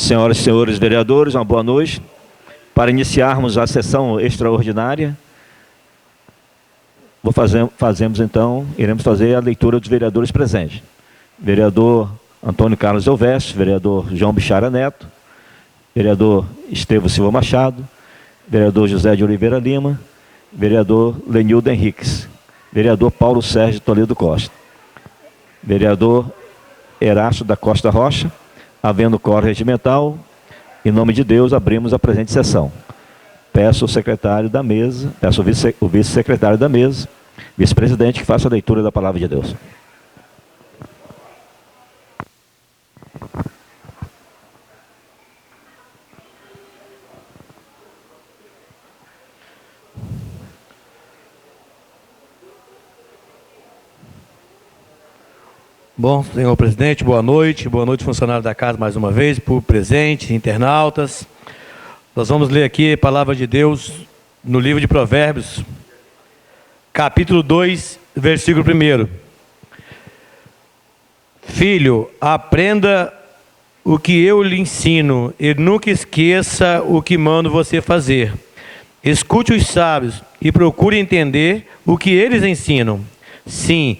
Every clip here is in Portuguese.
Senhoras e senhores vereadores, uma boa noite. Para iniciarmos a sessão extraordinária, iremos fazer a leitura dos vereadores presentes. Vereador Antônio Carlos Elvésio, vereador João Bichara Neto, vereador Estevão Silva Machado, vereador José de Oliveira Lima, vereador Lenildo Henriques, vereador Paulo Sérgio Toledo Costa, vereador Erasto da Costa Rocha. Havendo quórum regimental, em nome de Deus, abrimos a presente sessão. Peço ao secretário da mesa, peço ao vice-secretário da mesa, vice-presidente, que faça a leitura da palavra de Deus. Bom, senhor presidente, boa noite, funcionário da casa mais uma vez, por presentes, internautas. Nós vamos ler aqui a palavra de Deus no livro de Provérbios, capítulo 2, versículo 1. Filho, aprenda o que eu lhe ensino e nunca esqueça o que mando você fazer. Escute os sábios e procure entender o que eles ensinam. Sim,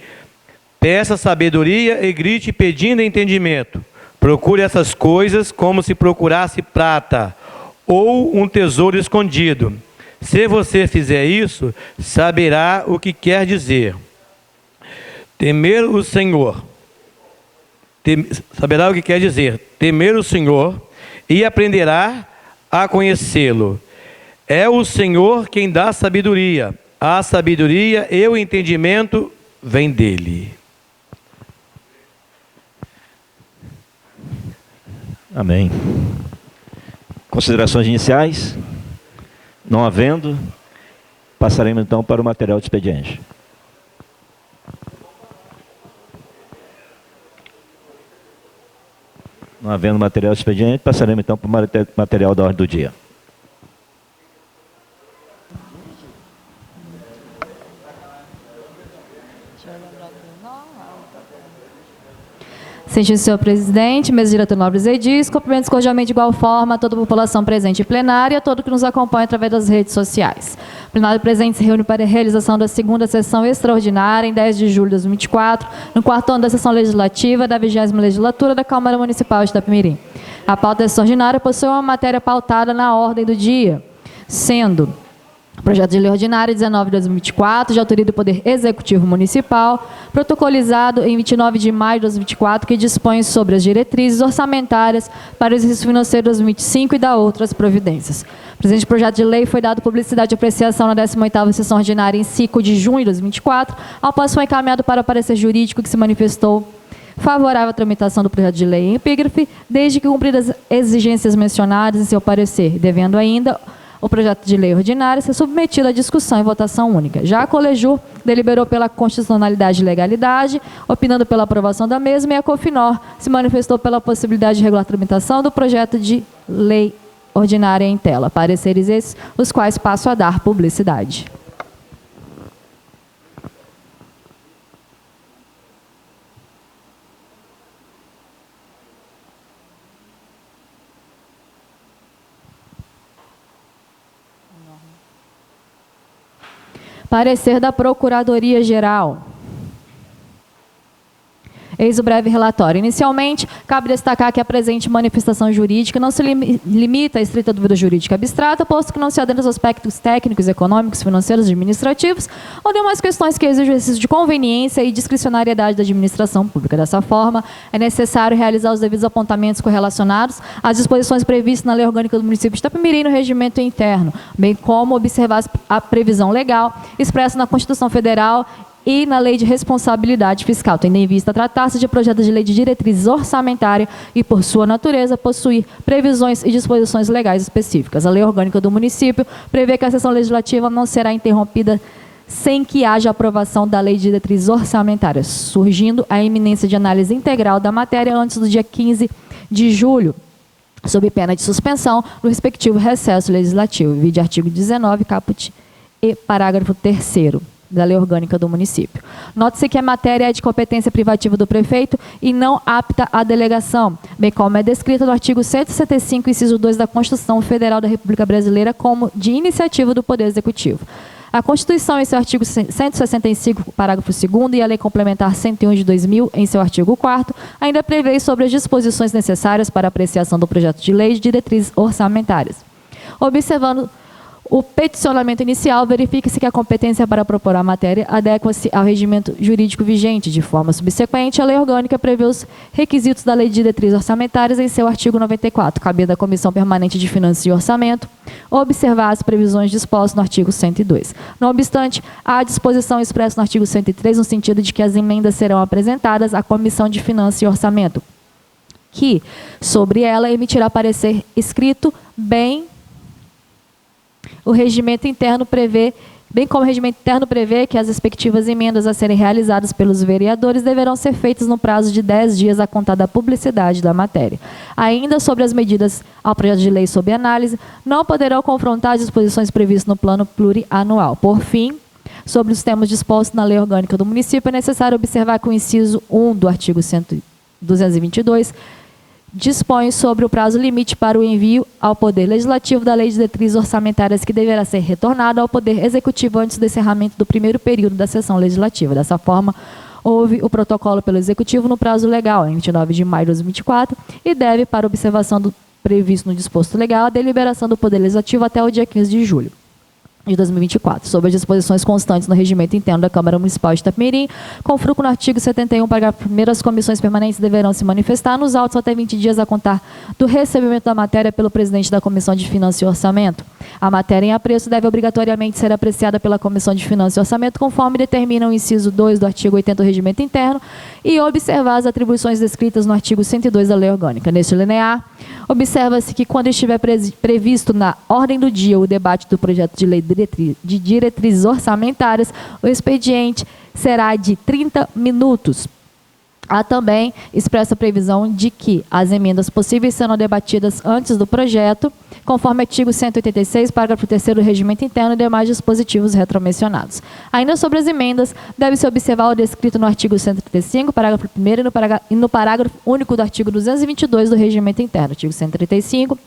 peça sabedoria e grite pedindo entendimento. Procure essas coisas como se procurasse prata ou um tesouro escondido. Se você fizer isso, saberá o que quer dizer. Temer o Senhor. Saberá o que quer dizer. Temer o Senhor e aprenderá a conhecê-lo. É o Senhor quem dá sabedoria. A sabedoria e o entendimento vêm dele. Amém. Considerações iniciais? Não havendo, passaremos então para o material de expediente. Não havendo material de expediente, passaremos então para o material da ordem do dia. Senhor senhor presidente, mesa diretora nobres edis, cumprimentos cordialmente de igual forma a toda a população presente em plenária e a todo que nos acompanha através das redes sociais. O plenário presente se reúne para a realização da segunda sessão extraordinária em 10 de julho de 2024, no quarto ano da sessão legislativa da 20ª legislatura da Câmara Municipal de Itapemirim. A pauta extraordinária possui uma matéria pautada na ordem do dia, sendo projeto de lei ordinário 19 de 2024, de autoria do Poder Executivo Municipal, protocolizado em 29 de maio de 2024, que dispõe sobre as diretrizes orçamentárias para o exercício financeiro de 2025 e da outras providências. O presente projeto de lei foi dado publicidade e apreciação na 18ª sessão ordinária em 5 de junho de 2024, ao passo foi encaminhado para o parecer jurídico que se manifestou favorável à tramitação do projeto de lei em epígrafe, desde que cumpridas as exigências mencionadas em seu parecer, devendo ainda o projeto de lei ordinário ser submetido à discussão e votação única. Já a Colejur deliberou pela constitucionalidade e legalidade, opinando pela aprovação da mesma, e a Cofinor se manifestou pela possibilidade de regular a tramitação do projeto de lei ordinária em tela. Pareceres esses, os quais passo a dar publicidade. Parecer da Procuradoria-Geral. Eis o breve relatório. Inicialmente, cabe destacar que a presente manifestação jurídica não se limita à estrita dúvida jurídica abstrata, posto que não se adentra aos aspectos técnicos, econômicos, financeiros, administrativos, ou demais questões que exigem o exercício de conveniência e discricionariedade da administração pública. Dessa forma, é necessário realizar os devidos apontamentos correlacionados às disposições previstas na Lei Orgânica do Município de Itapemirim e no Regimento Interno, bem como observar a previsão legal expressa na Constituição Federal e na Lei de Responsabilidade Fiscal, tendo em vista tratar-se de projeto de lei de diretrizes orçamentárias e, por sua natureza, possuir previsões e disposições legais específicas. A Lei Orgânica do Município prevê que a sessão legislativa não será interrompida sem que haja aprovação da Lei de Diretrizes Orçamentárias, surgindo a iminência de análise integral da matéria antes do dia 15 de julho, sob pena de suspensão do respectivo recesso legislativo, vide artigo 19, caput e parágrafo 3º da lei orgânica do município. Note-se que a matéria é de competência privativa do prefeito e não apta à delegação, bem como é descrita no artigo 165, inciso 2 da Constituição Federal da República Brasileira como de iniciativa do Poder Executivo. A Constituição, em seu artigo 165, parágrafo 2º, e a Lei Complementar 101 de 2000, em seu artigo 4º, ainda prevê sobre as disposições necessárias para a apreciação do projeto de lei de diretrizes orçamentárias. Observando o peticionamento inicial, verifica-se que a competência para propor a matéria adequa-se ao regimento jurídico vigente. De forma subsequente, a lei orgânica prevê os requisitos da lei de diretrizes orçamentárias em seu artigo 94, cabendo à Comissão Permanente de Finanças e Orçamento observar as previsões dispostas no artigo 102. Não obstante, há disposição expressa no artigo 103, no sentido de que as emendas serão apresentadas à Comissão de Finanças e Orçamento, que, sobre ela, emitirá parecer escrito, bem como o regimento interno prevê que as respectivas emendas a serem realizadas pelos vereadores deverão ser feitas no prazo de 10 dias a contar da publicidade da matéria. Ainda sobre as medidas ao projeto de lei sob análise, não poderão confrontar as disposições previstas no plano plurianual. Por fim, sobre os temas dispostos na lei orgânica do município, é necessário observar que o inciso 1 do artigo 222 dispõe sobre o prazo limite para o envio ao Poder Legislativo da Lei de Diretrizes Orçamentárias, que deverá ser retornada ao Poder Executivo antes do encerramento do primeiro período da sessão legislativa. Dessa forma, houve o protocolo pelo Executivo no prazo legal, em 29 de maio de 2024, e deve, para observação do previsto no disposto legal, a deliberação do Poder Legislativo até o dia 15 de julho de 2024, sobre as disposições constantes no regimento interno da Câmara Municipal de Itapemirim, com fruto no artigo 71, parágrafo 1º, as comissões permanentes deverão se manifestar nos autos até 20 dias a contar do recebimento da matéria pelo presidente da Comissão de Finanças e Orçamento. A matéria em apreço deve obrigatoriamente ser apreciada pela Comissão de Finanças e Orçamento, conforme determina o inciso 2 do artigo 80 do regimento interno, e observar as atribuições descritas no artigo 102 da Lei Orgânica. Neste linear, observa-se que quando estiver previsto na ordem do dia o debate do projeto de lei de diretrizes orçamentárias, o expediente será de 30 minutos. Há também expressa previsão de que as emendas possíveis serão debatidas antes do projeto, conforme artigo 186, parágrafo 3º do regimento interno e demais dispositivos retromencionados. Ainda sobre as emendas, deve-se observar o descrito no artigo 135, parágrafo 1º e no parágrafo único do artigo 222 do regimento interno. Artigo 135.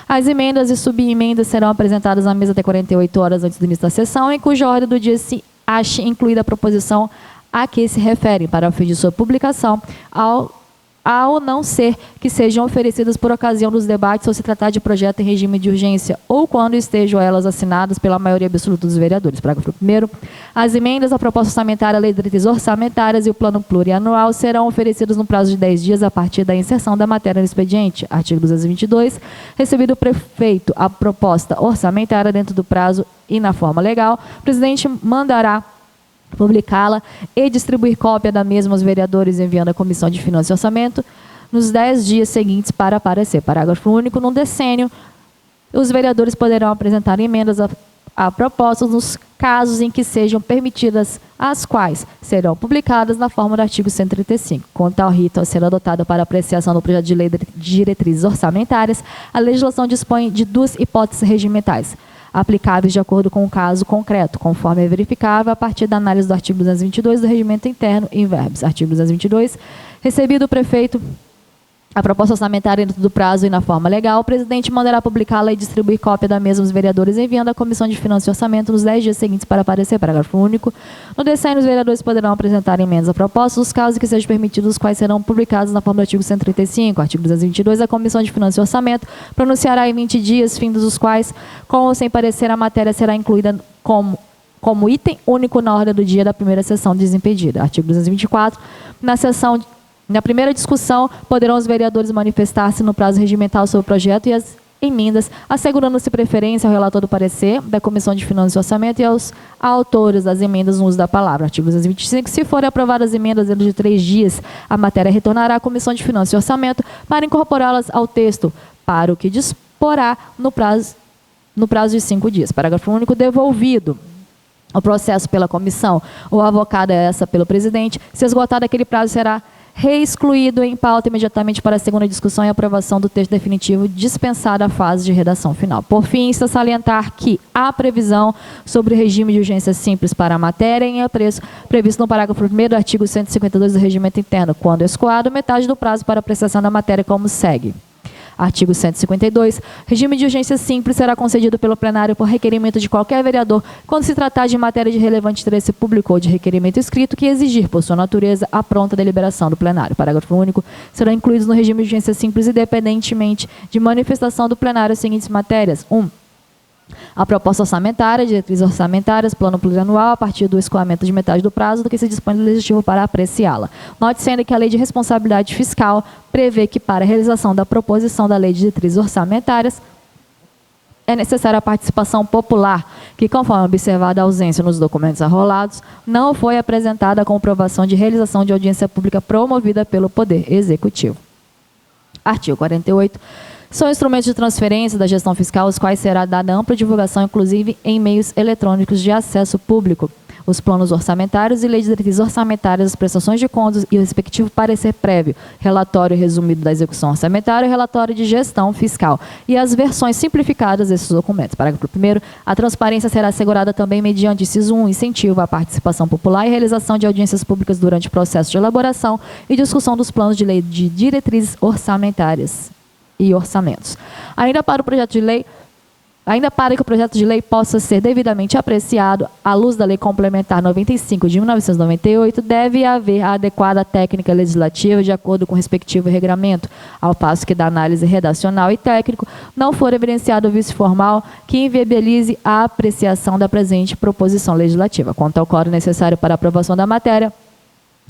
As emendas e subemendas serão apresentadas à mesa até 48 horas antes do início da sessão, em cuja ordem do dia se ache incluída a proposição a que se referem, para o fim de sua publicação, ao não ser que sejam oferecidas por ocasião dos debates ou se tratar de projeto em regime de urgência ou quando estejam elas assinadas pela maioria absoluta dos vereadores. Parágrafo 1º. As emendas à proposta orçamentária, a lei de diretrizes orçamentárias e o plano plurianual serão oferecidas no prazo de 10 dias a partir da inserção da matéria no expediente. Artigo 222. Recebido o prefeito a proposta orçamentária dentro do prazo e na forma legal, o presidente mandará publicá-la e distribuir cópia da mesma aos vereadores, enviando à Comissão de Finanças e Orçamento nos 10 dias seguintes para aparecer. Parágrafo único. No decênio, os vereadores poderão apresentar emendas a propostas nos casos em que sejam permitidas, as quais serão publicadas na forma do artigo 135. Com tal rito a ser adotado para apreciação do projeto de lei de diretrizes orçamentárias, a legislação dispõe de 2 hipóteses regimentais, aplicáveis de acordo com o caso concreto, conforme é verificável a partir da análise do artigo 222 do regimento interno em verbos. Artigo 222. Recebido o prefeito a proposta orçamentária dentro do prazo e na forma legal, o presidente mandará publicá-la e distribuir cópia da mesma aos vereadores, enviando à Comissão de Finanças e Orçamento nos 10 dias seguintes para aparecer. Parágrafo único. No decênio, os vereadores poderão apresentar emendas a proposta nos casos que sejam permitidos, os quais serão publicados na forma do artigo 135. Artigo 222. A Comissão de Finanças e Orçamento pronunciará em 20 dias, fins dos quais, com ou sem parecer, a matéria será incluída como item único na ordem do dia da primeira sessão desimpedida. Artigo 224. Na primeira discussão, poderão os vereadores manifestar-se no prazo regimental sobre o projeto e as emendas, assegurando-se preferência ao relator do parecer da Comissão de Finanças e Orçamento e aos autores das emendas no uso da palavra. Artigo 225. Se forem aprovadas as emendas dentro de 3 dias, a matéria retornará à Comissão de Finanças e Orçamento para incorporá-las ao texto, para o que disporá no prazo de 5 dias. Parágrafo único. Devolvido o processo pela comissão ou avocada essa pelo presidente, se esgotado aquele prazo, será reexcluído em pauta imediatamente para a segunda discussão e aprovação do texto definitivo, dispensada a fase de redação final. Por fim, está salientar que há previsão sobre o regime de urgência simples para a matéria em apreço previsto no parágrafo 1º do artigo 152 do Regimento Interno, quando escoado, metade do prazo para apreciação da matéria como segue. Artigo 152. Regime de urgência simples será concedido pelo plenário por requerimento de qualquer vereador quando se tratar de matéria de relevante interesse público ou de requerimento escrito que exigir, por sua natureza, a pronta deliberação do plenário. Parágrafo único. Serão incluídos no regime de urgência simples, independentemente de manifestação do plenário, as seguintes matérias. 1. A proposta orçamentária, diretrizes orçamentárias, plano plurianual, a partir do escoamento de metade do prazo do que se dispõe do Legislativo para apreciá-la. Note-se ainda que a Lei de Responsabilidade Fiscal prevê que, para a realização da proposição da Lei de Diretrizes Orçamentárias, é necessária a participação popular, que, conforme observada a ausência nos documentos arrolados, não foi apresentada a comprovação de realização de audiência pública promovida pelo Poder Executivo. Artigo 48. São instrumentos de transferência da gestão fiscal, os quais será dada ampla divulgação, inclusive em meios eletrônicos de acesso público. Os planos orçamentários e leis de diretrizes orçamentárias, as prestações de contas e o respectivo parecer prévio, relatório resumido da execução orçamentária e relatório de gestão fiscal, e as versões simplificadas desses documentos. Parágrafo 1º. A transparência será assegurada também mediante, inciso 1, incentivo à participação popular e realização de audiências públicas durante o processo de elaboração e discussão dos planos de lei de diretrizes orçamentárias e orçamentos. Ainda para que o projeto de lei possa ser devidamente apreciado à luz da Lei Complementar 95 de 1998, deve haver a adequada técnica legislativa de acordo com o respectivo regramento, ao passo que da análise redacional e técnico não for evidenciado o vício formal que inviabilize a apreciação da presente proposição legislativa. Quanto ao quórum necessário para a aprovação da matéria,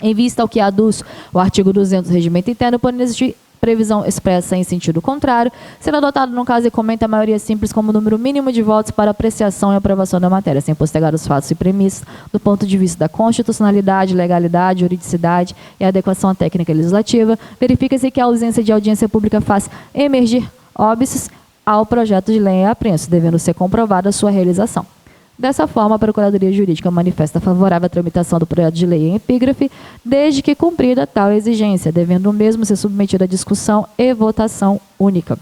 em vista ao que aduz o artigo 200 do Regimento Interno, por existir previsão expressa em sentido contrário, será adotado no caso e comenta a maioria simples como número mínimo de votos para apreciação e aprovação da matéria, sem postergar os fatos e premissas do ponto de vista da constitucionalidade, legalidade, juridicidade e adequação à técnica legislativa. Verifica-se que a ausência de audiência pública faz emergir óbices ao projeto de lei em apreço, devendo ser comprovada a sua realização. Dessa forma, a Procuradoria Jurídica manifesta favorável à tramitação do projeto de lei em epígrafe, desde que cumprida tal exigência, devendo o mesmo ser submetido à discussão e votação única,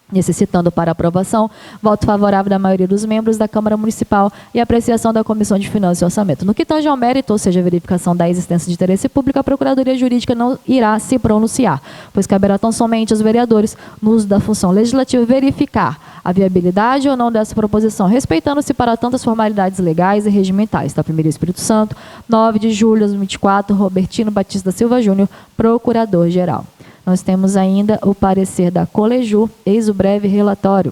necessitando para aprovação voto favorável da maioria dos membros da Câmara Municipal e apreciação da Comissão de Finanças e Orçamento. No que tange ao mérito, ou seja, a verificação da existência de interesse público, a Procuradoria Jurídica não irá se pronunciar, pois caberá tão somente aos vereadores, no uso da função legislativa, verificar a viabilidade ou não dessa proposição, respeitando-se para tantas formalidades legais e regimentais. Tá? 1º Espírito Santo, 9 de julho de 2024, Robertino Batista da Silva Júnior, Procurador-Geral. Nós temos ainda o parecer da Coleju, eis o breve relatório.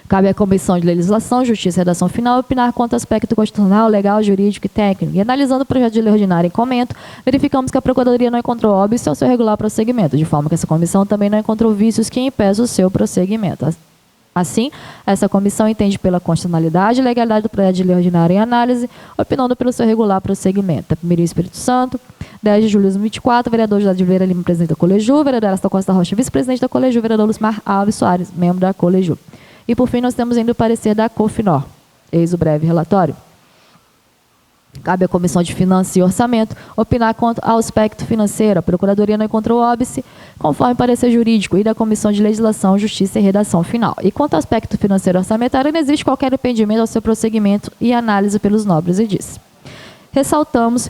Cabe à Comissão de Legislação, Justiça e Redação Final opinar quanto ao aspecto constitucional, legal, jurídico e técnico. E analisando o projeto de lei ordinária em comento, verificamos que a Procuradoria não encontrou óbice ao seu regular prosseguimento, de forma que essa comissão também não encontrou vícios que impeçam o seu prosseguimento. Assim, essa comissão entende pela constitucionalidade e legalidade do projeto de lei ordinário em análise, opinando pelo seu regular prosseguimento. 1º Espírito Santo, 10 de julho de 2024, vereador José de Oliveira Lima, presidente da Coleju, vereador Erasta Costa Rocha, vice-presidente da Coleju, vereador Lucimar Alves Soares, membro da Coleju. E, por fim, nós temos ainda o parecer da Cofinor. Eis o breve relatório. Cabe à Comissão de Finanças e Orçamento opinar quanto ao aspecto financeiro. A Procuradoria não encontrou óbice, conforme parecer jurídico, e da Comissão de Legislação, Justiça e Redação Final. E quanto ao aspecto financeiro orçamentário, não existe qualquer impedimento ao seu prosseguimento e análise pelos nobres edis. Ressaltamos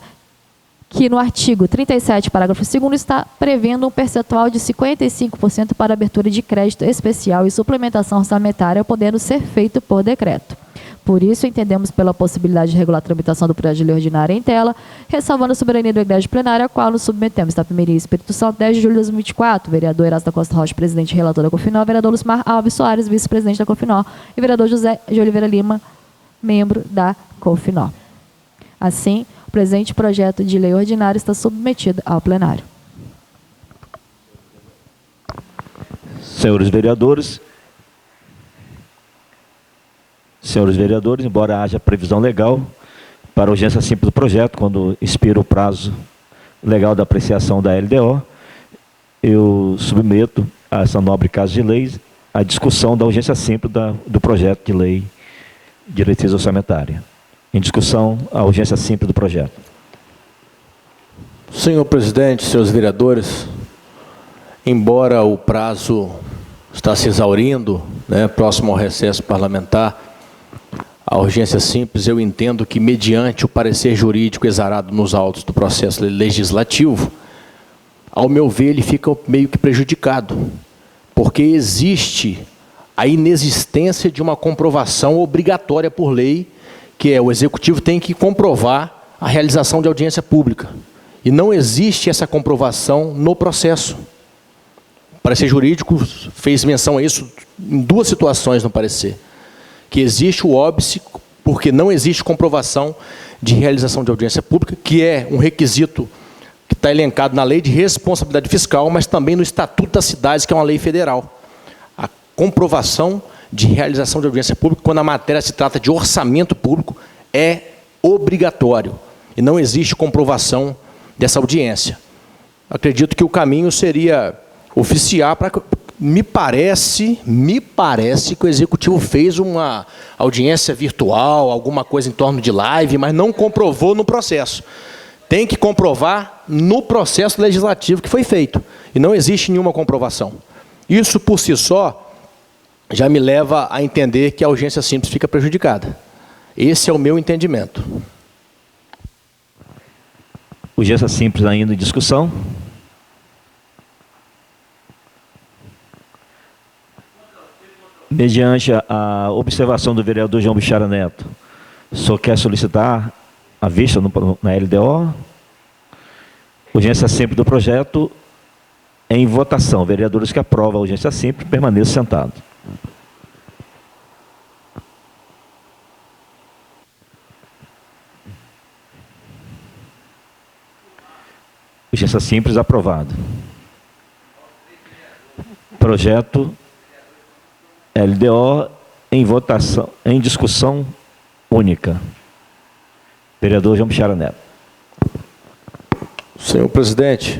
que no artigo 37, parágrafo 2º, está prevendo um percentual de 55% para abertura de crédito especial e suplementação orçamentária, podendo ser feito por decreto. Por isso, entendemos pela possibilidade de regular a tramitação do projeto de lei ordinária em tela, ressalvando a soberania do egrégio plenário, a qual nos submetemos. Da 1º Espírito Santo, 10 de julho de 2024, vereador Erasta Costa Rocha, presidente e relator da Cofinor, vereador Lucimar Alves Soares, vice-presidente da Cofinor, e vereador José de Oliveira Lima, membro da Cofinor. Assim, o presente projeto de lei ordinária está submetido ao plenário. Senhores vereadores, embora haja previsão legal para a urgência simples do projeto, quando expira o prazo legal da apreciação da LDO, eu submeto a essa nobre casa de leis a discussão da urgência simples do projeto de lei de diretriz orçamentária. Em discussão, a urgência simples do projeto. Senhor presidente, senhores vereadores, embora o prazo está se exaurindo, próximo ao recesso parlamentar, a urgência simples, eu entendo que, mediante o parecer jurídico exarado nos autos do processo legislativo, ao meu ver, ele fica meio que prejudicado, porque existe a inexistência de uma comprovação obrigatória por lei, que é o Executivo tem que comprovar a realização de audiência pública. E não existe essa comprovação no processo. O parecer jurídico fez menção a isso em duas situações no parecer. Que existe o óbice, porque não existe comprovação de realização de audiência pública, que é um requisito que está elencado na Lei de Responsabilidade Fiscal, mas também no Estatuto das Cidades, que é uma lei federal. A comprovação de realização de audiência pública, quando a matéria se trata de orçamento público, é obrigatório. E não existe comprovação dessa audiência. Acredito que o caminho seria oficiar para... Me parece que o Executivo fez uma audiência virtual, alguma coisa em torno de live, mas não comprovou no processo. Tem que comprovar no processo legislativo que foi feito. E não existe nenhuma comprovação. Isso, por si só, já me leva a entender que a urgência simples fica prejudicada. Esse é o meu entendimento. Urgência simples ainda em discussão. Mediante a observação do vereador João Bichara Neto, o senhor quer solicitar a vista na LDO? Urgência simples do projeto em votação. Vereadores que aprovam a urgência simples, permaneçam sentados. Urgência simples aprovado. Projeto LDO em votação, em discussão única. Vereador João Bichara Neto. Senhor presidente,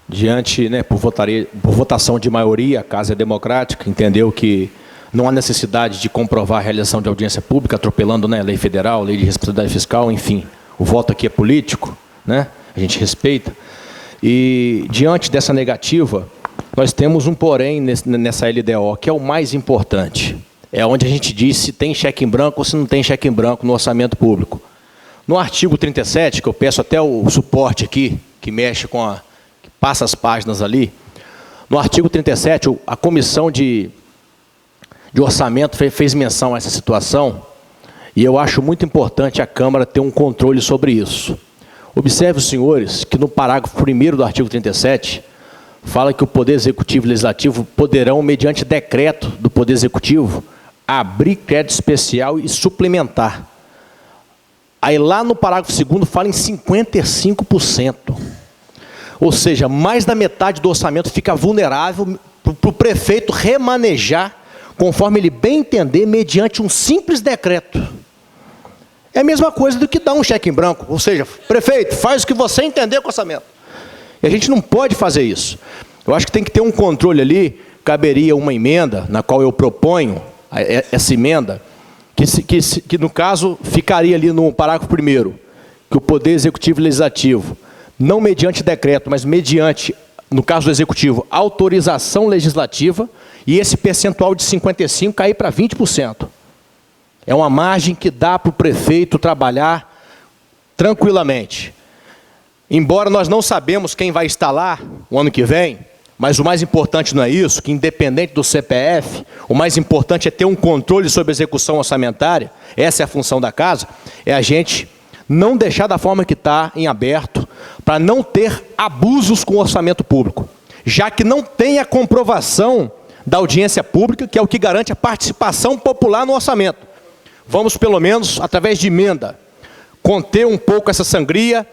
diante, por votação de maioria, a Casa é democrática, entendeu que não há necessidade de comprovar a realização de audiência pública, atropelando a lei federal, lei de responsabilidade fiscal, enfim, o voto aqui é político, a gente respeita. E diante dessa negativa, nós temos um porém nessa LDO, que é o mais importante. É onde a gente diz se tem cheque em branco ou se não tem cheque em branco no orçamento público. No artigo 37, que eu peço até o suporte aqui, que mexe com que passa as páginas ali, no artigo 37, a Comissão de Orçamento fez menção a essa situação, e eu acho muito importante a Câmara ter um controle sobre isso. Observe, os senhores, que no parágrafo 1º do artigo 37, fala que o Poder Executivo e Legislativo poderão, mediante decreto do Poder Executivo, abrir crédito especial e suplementar. Aí lá no parágrafo 2º fala em 55%. Ou seja, mais da metade do orçamento fica vulnerável para o prefeito remanejar, conforme ele bem entender, mediante um simples decreto. É a mesma coisa do que dar um cheque em branco. Ou seja, prefeito, faz o que você entender com o orçamento. E a gente não pode fazer isso. Eu acho que tem que ter um controle ali, caberia uma emenda, na qual eu proponho essa emenda, que no caso ficaria ali no parágrafo 1º, que o Poder Executivo e Legislativo, não mediante decreto, mas mediante, no caso do Executivo, autorização legislativa, e esse percentual de 55% cair para 20%. É uma margem que dá para o prefeito trabalhar tranquilamente. Embora nós não sabemos quem vai estar lá o ano que vem, mas o mais importante não é isso, que independente do CPF, o mais importante é ter um controle sobre a execução orçamentária, essa é a função da casa, é a gente não deixar da forma que está em aberto, para não ter abusos com o orçamento público, já que não tem a comprovação da audiência pública, que é o que garante a participação popular no orçamento. Vamos, pelo menos, através de emenda, conter um pouco essa sangria,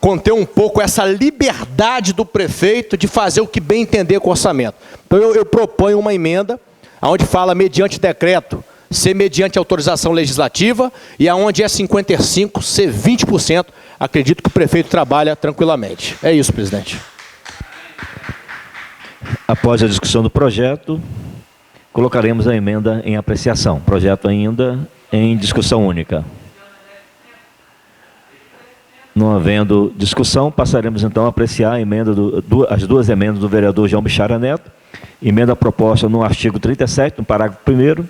conter um pouco essa liberdade do prefeito de fazer o que bem entender com o orçamento. Então, eu proponho uma emenda, onde fala mediante decreto, ser mediante autorização legislativa, e aonde é 55%, ser 20%. Acredito que o prefeito trabalha tranquilamente. É isso, presidente. Após a discussão do projeto, colocaremos a emenda em apreciação. Projeto ainda em discussão única. Não havendo discussão, passaremos então a apreciar a emenda as duas emendas do vereador João Bichara Neto. Emenda proposta no artigo 37, no parágrafo 1º.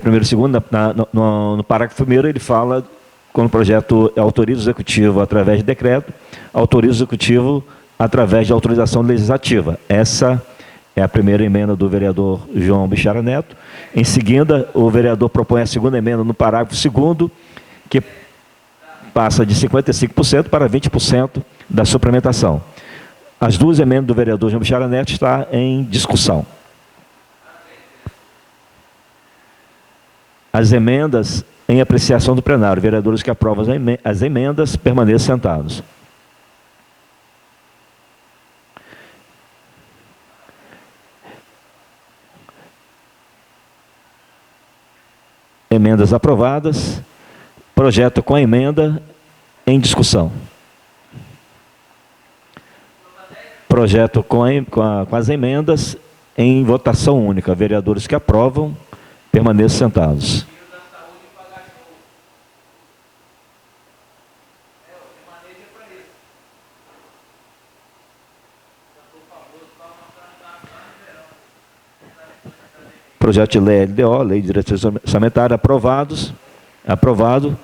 Primeiro e segundo, no parágrafo 1º, ele fala, quando o projeto autoriza o executivo através de decreto, autoriza o executivo através de autorização legislativa. Essa é a primeira emenda do vereador João Bichara Neto. Em seguida, o vereador propõe a segunda emenda no parágrafo 2º, que passa de 55% para 20% da suplementação. As duas emendas do vereador João Bichara Neto estão em discussão. As emendas em apreciação do plenário. Vereadores que aprovam as emendas permaneçam sentados. Emendas aprovadas. Projeto com a emenda em discussão. Projeto com as emendas em votação única. Vereadores que aprovam, permaneçam sentados. Projeto de lei LDO, Lei de Diretriz Orçamentária, aprovado,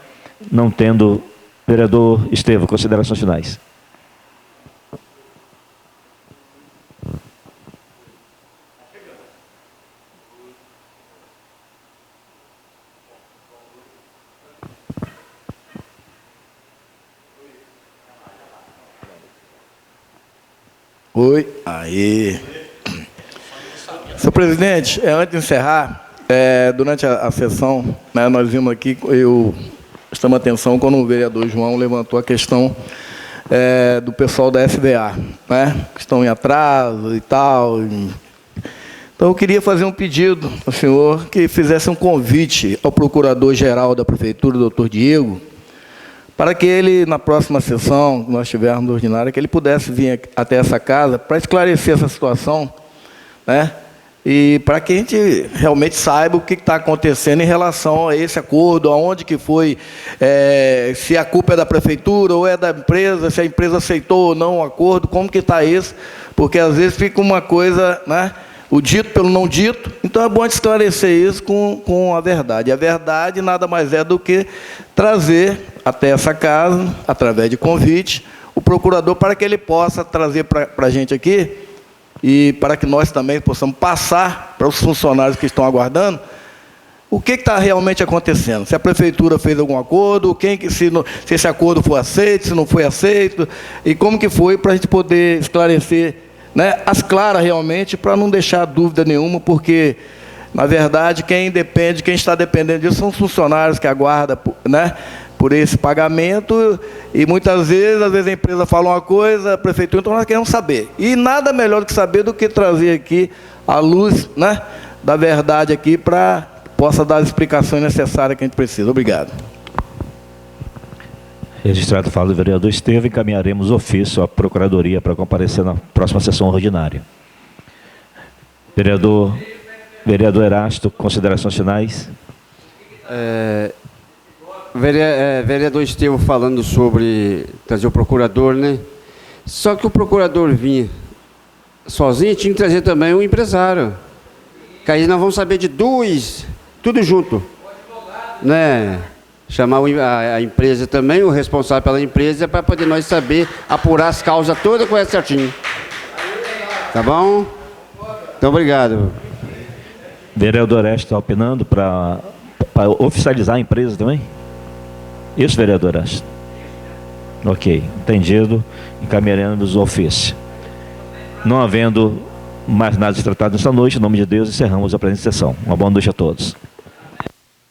não tendo vereador Estevam, considerações finais. Oi, aí. Senhor presidente, antes de encerrar, durante a sessão, né, nós vimos aqui, estamos atenção quando o vereador João levantou a questão do pessoal da SDA, né, que estão em atraso e tal. Então, eu queria fazer um pedido ao senhor que fizesse um convite ao procurador-geral da Prefeitura, doutor Diego, para que ele, na próxima sessão que nós tivermos ordinária, que ele pudesse vir até essa casa para esclarecer essa situação, né? E para que a gente realmente saiba o que está acontecendo em relação a esse acordo, aonde que foi, se a culpa é da prefeitura ou é da empresa, se a empresa aceitou ou não o acordo, como que está isso, porque às vezes fica uma coisa, né, o dito pelo não dito, então é bom esclarecer isso com a verdade. E a verdade nada mais é do que trazer até essa casa, através de convite, o procurador para que ele possa trazer para a gente aqui, e para que nós também possamos passar para os funcionários que estão aguardando o que está realmente acontecendo. Se a prefeitura fez algum acordo, se esse acordo foi aceito, se não foi aceito, e como que foi, para a gente poder esclarecer, né, as claras realmente, para não deixar dúvida nenhuma, porque, na verdade, quem está dependendo disso são os funcionários que aguardam, né, por esse pagamento, e muitas vezes, a empresa fala uma coisa, a prefeitura, então nós queremos saber. E nada melhor do que saber do que trazer aqui a luz, né, da verdade aqui, para possa dar as explicações necessárias que a gente precisa. Obrigado. Registrado a fala do vereador Estevam, encaminharemos ofício à Procuradoria para comparecer na próxima sessão ordinária. Vereador Erasto, considerações finais. Vereador Estevam falando sobre trazer o procurador, né? Só que o procurador vinha sozinho, tinha que trazer também um empresário. Que aí nós vamos saber de dois, tudo junto. Né? Chamar a empresa também, o responsável pela empresa, para poder nós saber apurar as causas todas com essa certinho. Tá bom? Então, obrigado. Vereador Erasto está opinando para oficializar a empresa também? Isso, vereador Erasto? Ok, entendido. Encaminharemos o ofício. Não havendo mais nada tratado nesta noite, em nome de Deus, encerramos a presente sessão. Uma boa noite a todos.